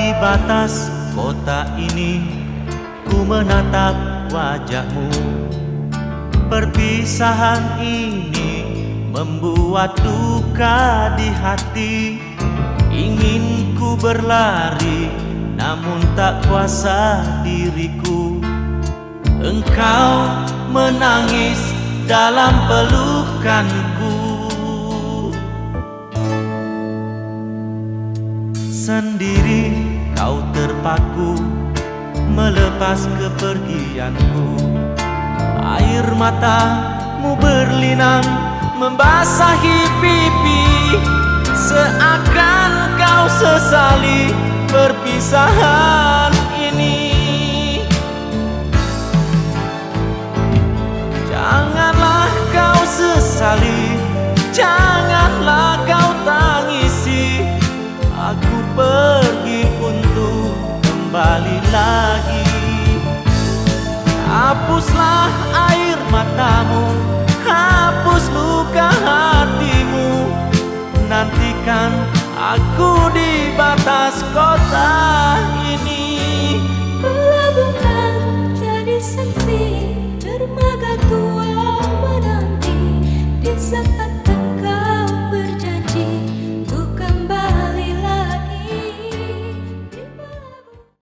Di batas kota ini ku menatap wajahmu. Perpisahan ini membuat duka di hati. Ingin ku berlari namun tak kuasa diriku. Engkau menangis dalam pelukanku. Sendiri kau terpaku melepas kepergianku. Air matamu berlinang membasahi pipi, seakan kau sesali